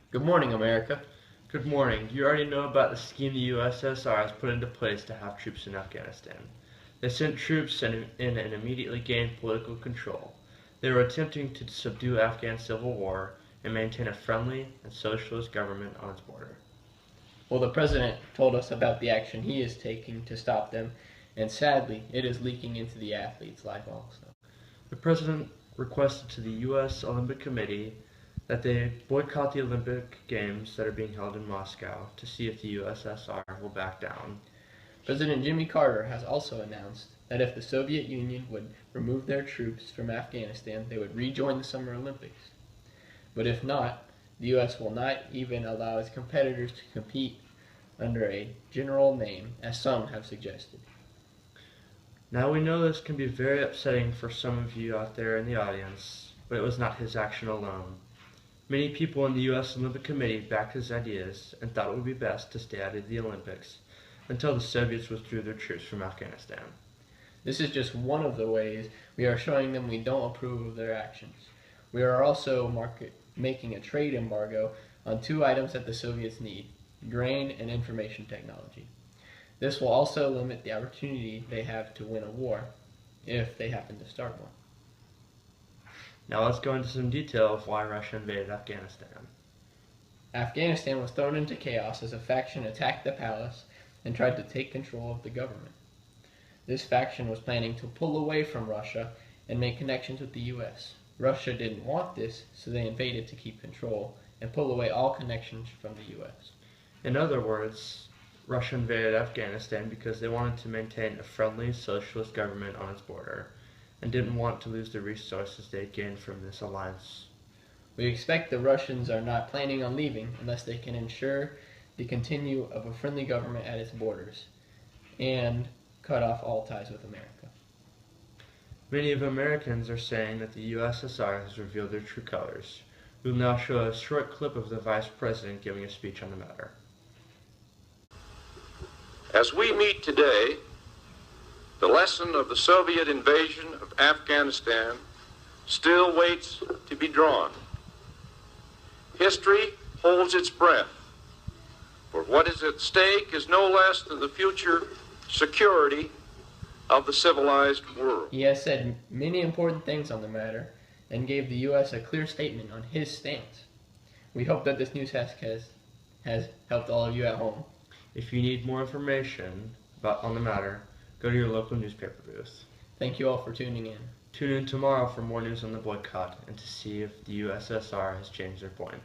Good morning, America. Good morning. You already know about the scheme the USSR has put into place to have troops in Afghanistan. They sent troops in and immediately gained political control. They were attempting to subdue Afghan civil war and maintain a friendly and socialist government on its border. Well, the president told us about the action he is taking to stop them, and sadly, it is leaking into the athletes' life also. The president requested to the U.S. Olympic Committee that they boycott the Olympic Games that are being held in Moscow to see if the USSR will back down. President Jimmy Carter has also announced that if the Soviet Union would remove their troops from Afghanistan, they would rejoin the Summer Olympics. But if not, the U.S. will not even allow its competitors to compete under a general name, as some have suggested. Now we know this can be very upsetting for some of you out there in the audience, but it was not his action alone. Many people in the U.S. Olympic Committee backed his ideas and thought it would be best to stay out of the Olympics until the Soviets withdrew their troops from Afghanistan. This is just one of the ways we are showing them we don't approve of their actions. We are also making a trade embargo on two items that the Soviets need: grain and information technology. This will also limit the opportunity they have to win a war, if they happen to start one. Now let's go into some detail of why Russia invaded Afghanistan. Afghanistan was thrown into chaos as a faction attacked the palace and tried to take control of the government. This faction was planning to pull away from Russia and make connections with the U.S. Russia didn't want this, so they invaded to keep control and pull away all connections from the U.S. In other words, Russia invaded Afghanistan because they wanted to maintain a friendly socialist government on its border and didn't want to lose the resources they gained from this alliance. We expect the Russians are not planning on leaving unless they can ensure the continue of a friendly government at its borders and cut off all ties with America. Many of Americans are saying that the USSR has revealed their true colors. We will now show a short clip of the Vice President giving a speech on the matter. As we meet today, the lesson of the Soviet invasion of Afghanistan still waits to be drawn. History holds its breath, for what is at stake is no less than the future security of the civilized world. He has said many important things on the matter and gave the U.S. a clear statement on his stance. We hope that this news has helped all of you at home. If you need more information on the matter, go to your local newspaper booth. Thank you all for tuning in. Tune in tomorrow for more news on the boycott and to see if the USSR has changed their point.